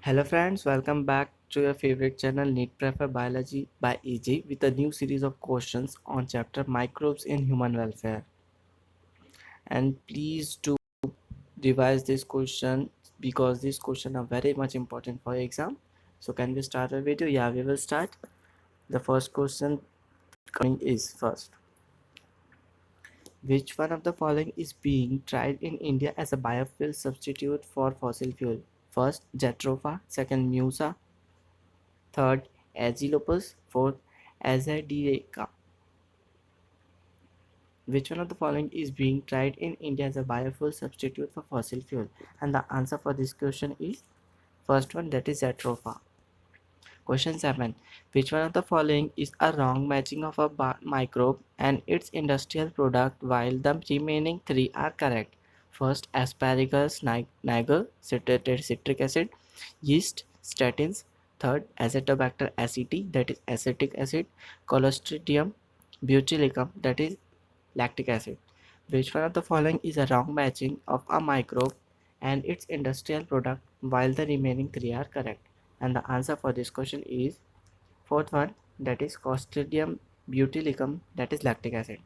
Hello friends, welcome back to your favorite channel Need Prefer Biology by EJ with a new series of questions on chapter Microbes in Human Welfare. And please do revise this question because these questions are very much important for your exam. So can we start our video? Yeah, we will start. The first question coming is first. Which one of the following is being tried in India as a biofuel substitute for fossil fuel? First, Jatropha. Second, Musa. Third, Agilopus. Fourth, Azadirachta. Which one of the following is being tried in India as a biofuel substitute for fossil fuel? And the answer for this question is first one, that is Jatropha. Question 7. Which one of the following is a wrong matching of a microbe and its industrial product while the remaining three are correct? First, Asparagus niger, citric acid, yeast, statins. Third, Acetobacter aceti, that is acetic acid, Clostridium botulicum, that is lactic acid. Which one of the following is a wrong matching of a microbe and its industrial product while the remaining three are correct? And the answer for this question is fourth one, that is Clostridium botulicum, that is lactic acid.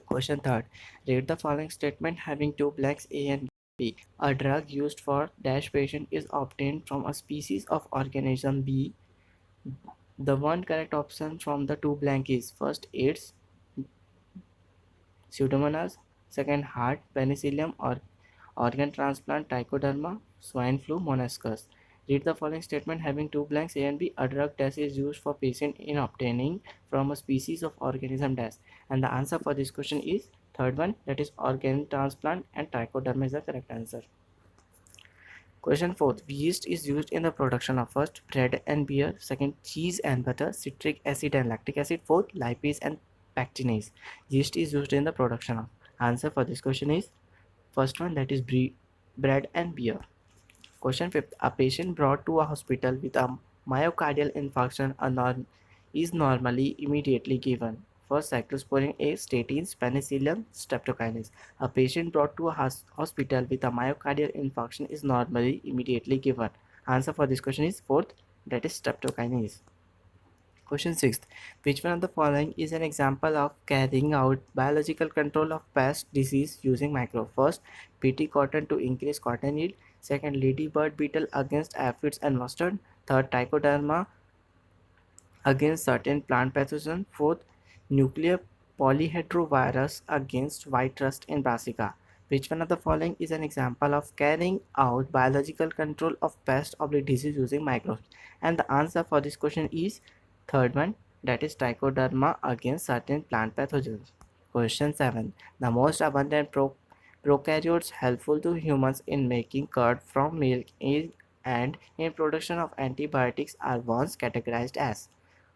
Question third. Read the following statement having two blanks A and B. A drug used for dash patient is obtained from a species of organism B. The one correct option from the two blank is first AIDS, Pseudomonas, second heart, Penicillium or organ transplant, Trichoderma, swine flu, Monoscus. Read the following statement having two blanks A and B. A drug test is used for patient in obtaining from a species of organism dash. And the answer for this question is third one, that is organ transplant, and Trichoderma is the correct answer. Question 4. Yeast is used in the production of first bread and beer, second cheese and butter, citric acid and lactic acid, fourth lipase and pectinase. Yeast is used in the production of. Answer for this question is first one, that is bread and beer. Question 5. A patient brought to a hospital with a myocardial infarction is normally immediately given. First, cyclosporin A, statins, penicillium, streptokinase. A patient brought to a hospital with a myocardial infarction is normally immediately given. Answer for this question is fourth, that is streptokinase. Question 6. Which one of the following is an example of carrying out biological control of pest disease using microbe? First, PT cotton to increase cotton yield. Second, ladybird beetle against aphids and mustard. Third, trichoderma against certain plant pathogens. Fourth, nuclear polyhedrovirus against white rust in brassica. Which one of the following is an example of carrying out biological control of pest or disease using microbes? And the answer for this question is third one, that is trichoderma against certain plant pathogens. Question 7. The most abundant prokaryotes helpful to humans in making curd from milk and in production of antibiotics are once categorized as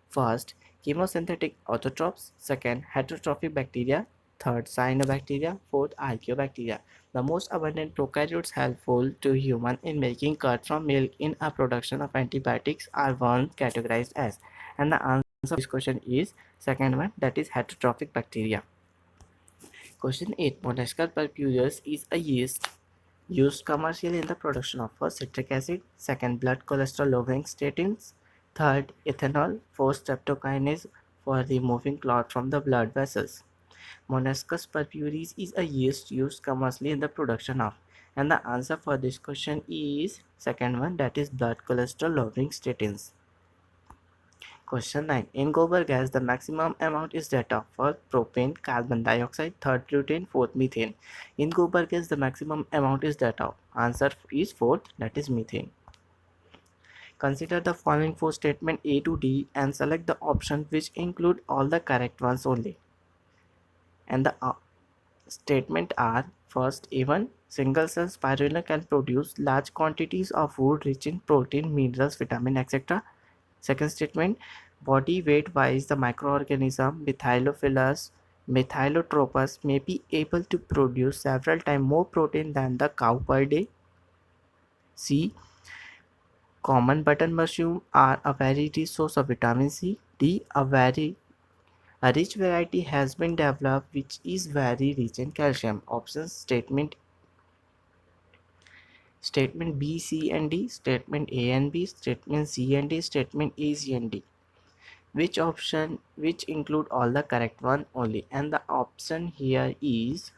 first, chemosynthetic autotrophs, second, heterotrophic bacteria, third, cyanobacteria, fourth, archaeobacteria. The most abundant prokaryotes helpful to human in making curd from milk in a production of antibiotics are one categorized as. And the answer to this question is second one, that is heterotrophic bacteria. Question 8. Monoscus purpureus is a yeast used commercially in the production of first citric acid, second blood cholesterol lowering statins, third ethanol, fourth streptokinase for removing clot from the blood vessels. Monoscus purpureus is a yeast used commercially in the production of, and the answer for this question is second one, that is blood cholesterol lowering statins. Question 9. In gobar gas, the maximum amount is that of first propane, carbon dioxide, third butane, fourth methane. In gobar gas, the maximum amount is that of. Answer is fourth, that is methane. Consider the following four statements A to D and select the option which include all the correct ones only. And the statement are first, A1, single cell spirulina can produce large quantities of food rich in protein, minerals, vitamin, etc. Second statement, body weight wise, the microorganism Methylophilus methylotropus may be able to produce several times more protein than the cow per day. C, common button mushroom are a very rich source of vitamin C. D, a rich variety has been developed which is very rich in calcium. Option statement statement B, C and D, statement A and B, statement C and D, statement A, C and D. Which option, which include all the correct one only, and the option here is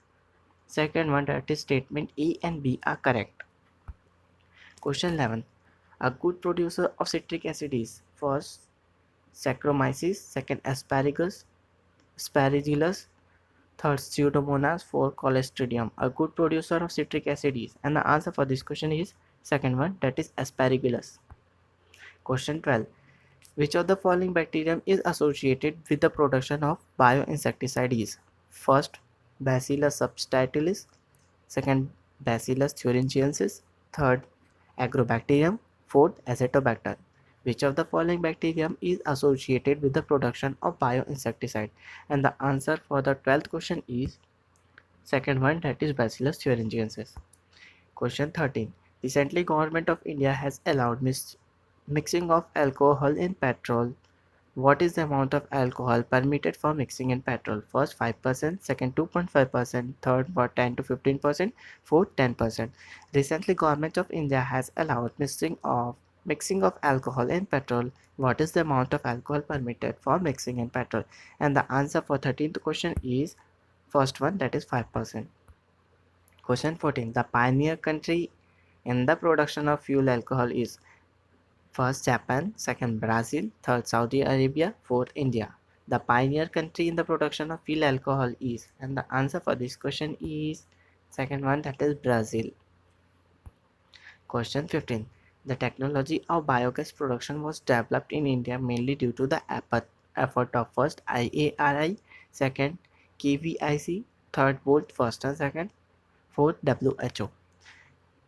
second one, that is statement A and B are correct. Question 11. A good producer of citric acid is first Saccharomyces, second Asparagus, Aspergillus, third Pseudomonas, fourth Clostridium. A good producer of citric acid is, and the answer for this question is second one, that is Aspergillus. Question 12. Which of the following bacterium is associated with the production of bioinsecticide is first Bacillus subtilis, second Bacillus thuringiensis, third Agrobacterium, fourth Acetobacter. Which of the following bacterium is associated with the production of bioinsecticide? And the answer for the 12th question is second one, that is Bacillus thuringiensis. Question 13. Recently, Government of India has allowed mixing of alcohol in petrol. What is the amount of alcohol permitted for mixing in petrol? First 5%, second 2.5%, third 10 to 15%, fourth 10%. Recently, Government of India has allowed mixing of alcohol in petrol. What is the amount of alcohol permitted for mixing in petrol? And the answer for 13th question is first one, that is 5%. Question 14. The pioneer country in the production of fuel alcohol is first Japan, second Brazil, third Saudi Arabia, fourth India. The pioneer country in the production of fuel alcohol is, and the answer for this question is second one, that is Brazil. Question 15. The technology of biogas production was developed in India mainly due to the effort of first IARI, second KVIC, third Volt first and second, fourth WHO.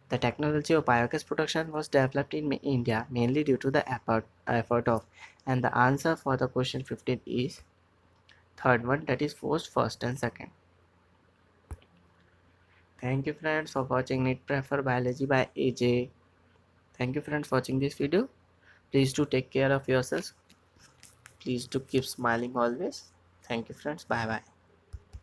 The technology of biogas production was developed in India mainly due to the effort of, and the answer for the question 15 is third one, that is first and second. Thank you friends for watching NEET Prefer Biology by AJ. Thank you friends for watching this video. Please do take care of yourselves. Please do keep smiling always. Thank you friends. Bye bye.